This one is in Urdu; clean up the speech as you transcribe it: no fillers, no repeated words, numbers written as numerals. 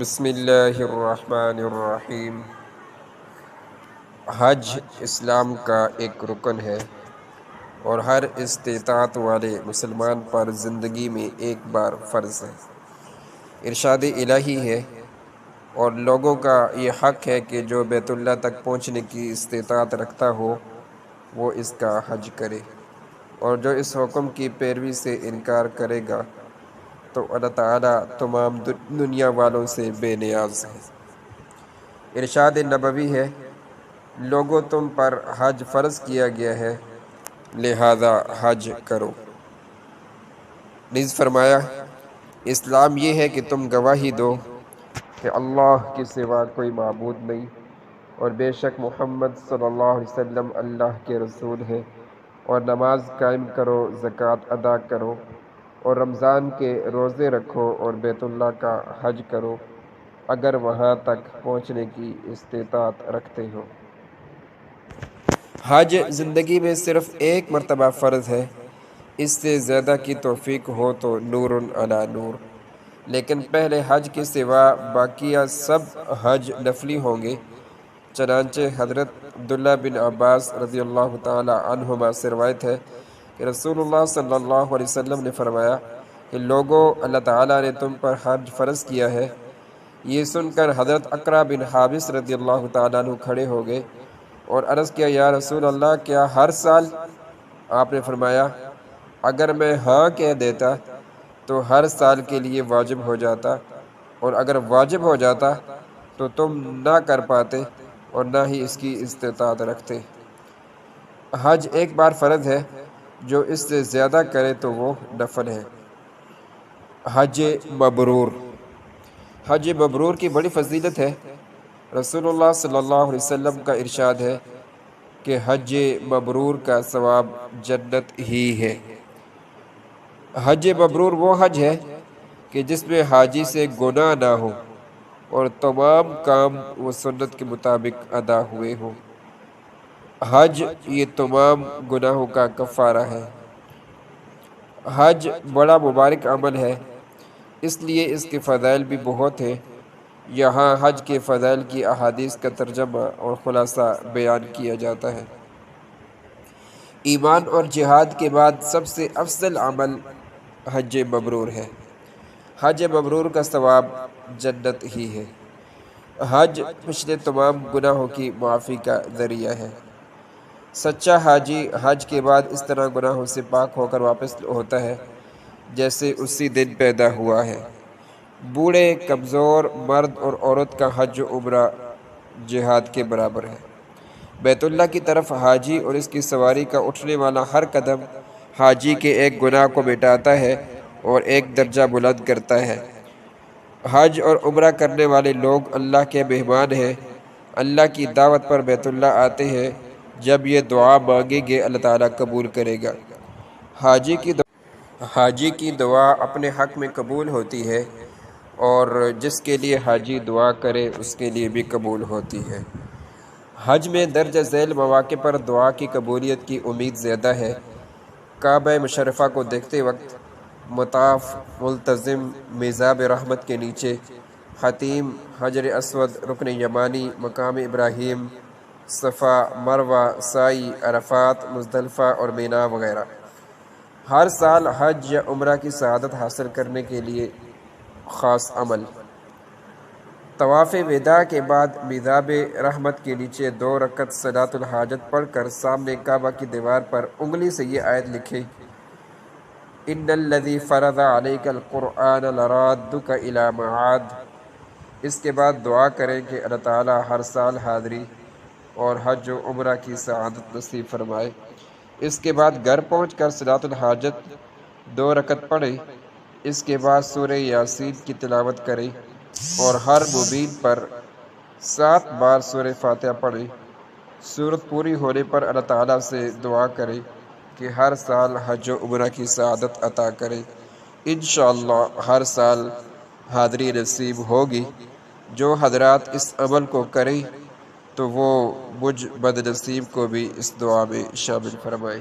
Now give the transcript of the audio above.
بسم اللہ الرحمن الرحیم۔ حج اسلام کا ایک رکن ہے اور ہر استطاعت والے مسلمان پر زندگی میں ایک بار فرض ہے۔ ارشاد الہی ہے اور لوگوں کا یہ حق ہے کہ جو بیت اللہ تک پہنچنے کی استطاعت رکھتا ہو وہ اس کا حج کرے، اور جو اس حکم کی پیروی سے انکار کرے گا تو اللہ تعالیٰ تمام دنیا والوں سے بے نیاز ہے۔ ارشاد نبوی ہے، لوگوں تم پر حج فرض کیا گیا ہے لہذا حج کرو۔ نیز فرمایا، اسلام یہ ہے کہ تم گواہی دو کہ اللہ کے سوا کوئی معبود نہیں اور بے شک محمد صلی اللہ علیہ وسلم اللہ کے رسول ہے، اور نماز قائم کرو، زکوٰۃ ادا کرو اور رمضان کے روزے رکھو اور بیت اللہ کا حج کرو اگر وہاں تک پہنچنے کی استطاعت رکھتے ہو۔ حج زندگی میں صرف ایک مرتبہ فرض ہے، اس سے زیادہ کی توفیق ہو تو نور علی نور، لیکن پہلے حج کے سوا باقیہ سب حج نفلی ہوں گے۔ چنانچہ حضرت عبداللہ بن عباس رضی اللہ تعالی عنہما سے روایت ہے کہ رسول اللہ صلی اللہ علیہ وسلم نے فرمایا کہ لوگوں، اللہ تعالیٰ نے تم پر حج فرض کیا ہے۔ یہ سن کر حضرت اقرع بن حابس رضی اللہ تعالیٰ عنہ کھڑے ہو گئے اور عرض کیا، یا رسول اللہ، کیا ہر سال؟ آپ نے فرمایا، اگر میں ہاں کہہ دیتا تو ہر سال کے لیے واجب ہو جاتا، اور اگر واجب ہو جاتا تو تم نہ کر پاتے اور نہ ہی اس کی استطاعت رکھتے۔ حج ایک بار فرض ہے، جو اس سے زیادہ کرے تو وہ نفل ہے۔ حج مبرور۔ حج مبرور کی بڑی فضیلت ہے۔ رسول اللہ صلی اللہ علیہ وسلم کا ارشاد ہے کہ حج مبرور کا ثواب جنت ہی ہے۔ حج مبرور وہ حج ہے کہ جس میں حاجی سے گناہ نہ ہو اور تمام کام و سنت کے مطابق ادا ہوئے ہوں۔ حج یہ تمام گناہوں کا کفارہ ہے۔ حج بڑا مبارک عمل ہے، اس لیے اس کے فضائل بھی بہت ہیں۔ یہاں حج کے فضائل کی احادیث کا ترجمہ اور خلاصہ بیان کیا جاتا ہے۔ ایمان اور جہاد کے بعد سب سے افضل عمل حج مبرور ہے۔ حج مبرور کا ثواب جنت ہی ہے۔ حج پچھلے تمام گناہوں کی معافی کا ذریعہ ہے۔ سچا حاجی حج کے بعد اس طرح گناہوں سے پاک ہو کر واپس ہوتا ہے جیسے اسی دن پیدا ہوا ہے۔ بوڑھے، کمزور، مرد اور عورت کا حج و عمرہ جہاد کے برابر ہے۔ بیت اللہ کی طرف حاجی اور اس کی سواری کا اٹھنے والا ہر قدم حاجی کے ایک گناہ کو مٹاتا ہے اور ایک درجہ بلند کرتا ہے۔ حج اور عمرہ کرنے والے لوگ اللہ کے مہمان ہیں۔ اللہ کی دعوت پر بیت اللہ آتے ہیں۔ جب یہ دعا مانگیں گے اللہ تعالیٰ قبول کرے گا۔ حاجی کی دعا اپنے حق میں قبول ہوتی ہے اور جس کے لیے حاجی دعا کرے اس کے لیے بھی قبول ہوتی ہے۔ حج میں درجہ ذیل مواقع پر دعا کی قبولیت کی امید زیادہ ہے۔ کعبہ مشرفہ کو دیکھتے وقت مطاف، ملتزم، میزاب رحمت کے نیچے، حتیم، حجر اسود، رکن یمانی، مقام ابراہیم، صفا، مروہ، سعی، عرفات، مزدلفہ اور مینا وغیرہ۔ ہر سال حج یا عمرہ کی سعادت حاصل کرنے کے لیے خاص عمل۔ طواف وداع کے بعد میزاب رحمت کے نیچے 2 رکعت صلاۃ الحاجت پڑھ کر سامنے کعبہ کی دیوار پر انگلی سے یہ آیت لکھیں، ان الذی فرض علیک القرآن لرادک الی معاد۔ اس کے بعد دعا کریں کہ اللہ تعالیٰ ہر سال حاضری اور حج و عمرہ کی سعادت نصیب فرمائے۔ اس کے بعد گھر پہنچ کر صلاۃ الحاجت 2 رکعت پڑھیں۔ اس کے بعد سورہ یاسین کی تلاوت کریں اور ہر مومن پر 7 بار سورہ فاتحہ پڑھیں۔ سورت پوری ہونے پر اللہ تعالیٰ سے دعا کریں کہ ہر سال حج و عمرہ کی سعادت عطا کریں۔ انشاءاللہ ہر سال حاضری نصیب ہوگی۔ جو حضرات اس عمل کو کریں تو وہ مجھ بد نصیب کو بھی اس دعا میں شامل فرمائیں۔